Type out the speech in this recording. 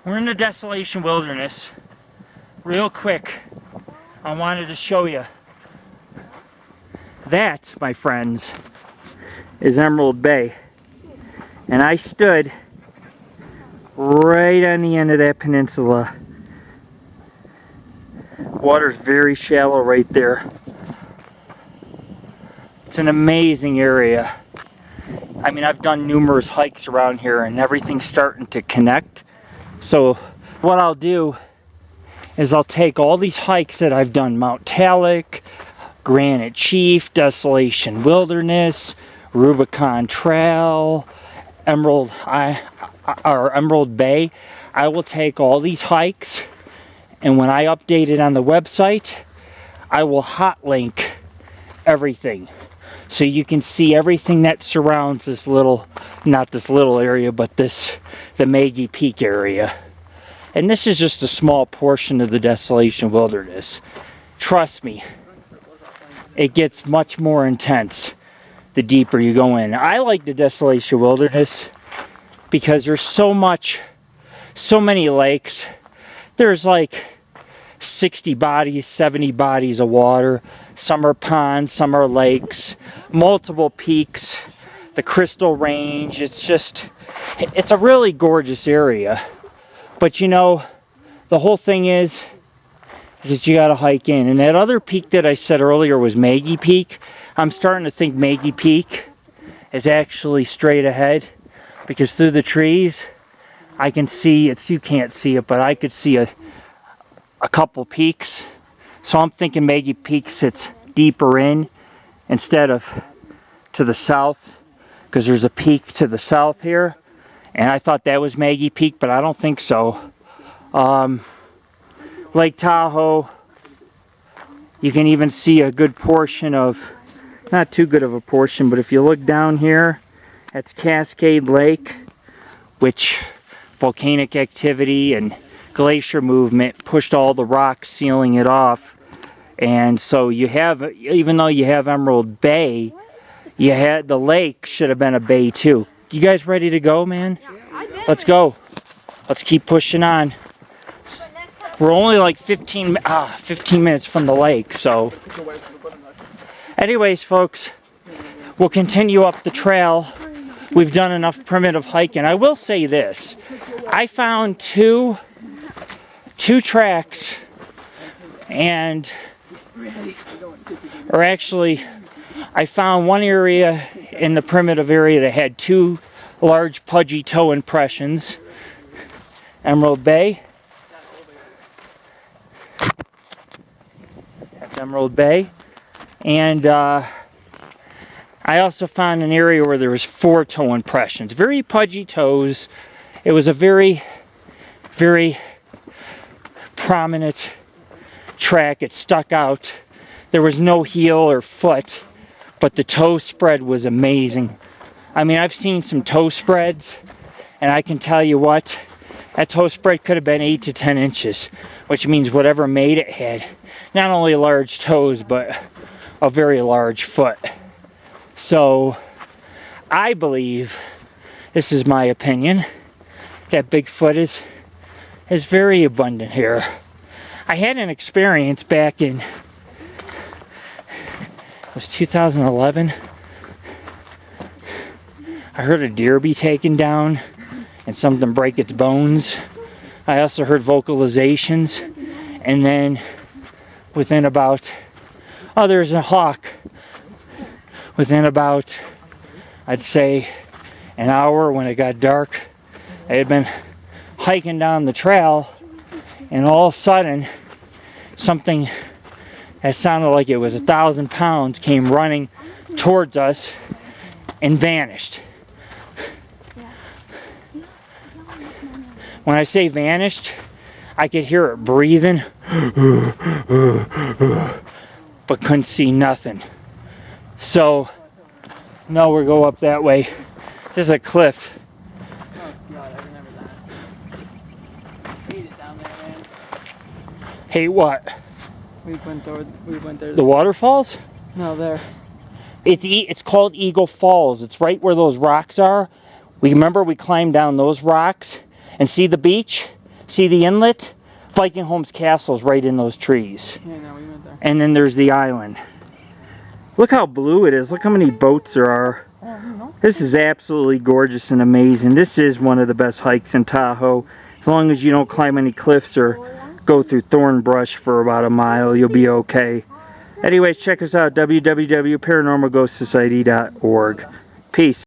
We're in the Desolation Wilderness. Real quick, I wanted to show you. That, my friends, is Emerald Bay. And I stood right on the end of that peninsula. Water's very shallow right there. It's an amazing area. I mean, I've done numerous hikes around here and everything's starting to connect. So what I'll do is I'll take all these hikes that I've done, Mount Talek, Granite Chief, Desolation Wilderness, Rubicon Trail, Emerald Bay. I will take all these hikes, and when I update it on the website, I will hot link everything. So you can see everything that surrounds this little, not this little area, but the Maggie Peak area. And this is just a small portion of the Desolation Wilderness. Trust me, it gets much more intense the deeper you go in. I like the Desolation Wilderness because there's so many lakes. There's like 60 bodies, 70 bodies of water. Some are ponds, some are lakes, multiple peaks, the Crystal Range. It's a really gorgeous area. But you know, the whole thing is that you gotta hike in. And that other peak that I said earlier was Maggie Peak. I'm starting to think Maggie Peak is actually straight ahead, because through the trees I can see, you can't see it, but I could see a couple peaks. So I'm thinking Maggie Peak sits deeper in instead of to the south, because there's a peak to the south here, and I thought that was Maggie Peak, but I don't think so. Lake Tahoe, you can even see a good portion of, not too good of a portion, but if you look down here, that's Cascade Lake, which volcanic activity and glacier movement pushed all the rocks, sealing it off. And so you have, even though you have Emerald Bay, you had, the lake should have been a bay too. You guys ready to go, man? Let's go. Let's keep pushing on. We're only like 15 minutes from the lake, so. Anyways, folks, we'll continue up the trail. We've done enough primitive hiking. I will say this. I found two tracks, and, or actually, I found one area in the primitive area that had two large pudgy toe impressions. Emerald Bay. That's Emerald Bay. And I also found an area where there was 4 toe impressions. Very pudgy toes. It was a very, very prominent track. It stuck out. There was no heel or foot, but the toe spread was amazing. I mean, I've seen some toe spreads, and I can tell you what, that toe spread could have been 8 to 10 inches, which means whatever made it had not only large toes, but a very large foot. So I believe, this is my opinion, that Bigfoot is very abundant here. I had an experience back in, it was 2011. I heard a deer be taken down and something break its bones. I also heard vocalizations, and then within about, oh, there's a hawk. Within about, I'd say, an hour when it got dark, I had been hiking down the trail, and all of a sudden, something that sounded like it was 1,000 pounds came running towards us and vanished. When I say vanished, I could hear it breathing, but couldn't see nothing. So, now we'll go up that way. This is a cliff. Oh God, I remember that. I hate it down there, man. Hate what? We went there. The waterfalls? No, there. It's called Eagle Falls. It's right where those rocks are. We climbed down those rocks and see the beach. See the inlet? Viking Homes Castle's right in those trees. Yeah, no, we went there. And then there's the island. Look how blue it is. Look how many boats there are. This is absolutely gorgeous and amazing. This is one of the best hikes in Tahoe. As long as you don't climb any cliffs or go through thorn brush for about a mile, you'll be okay. Anyways, check us out, www.paranormalghostsociety.org. Peace.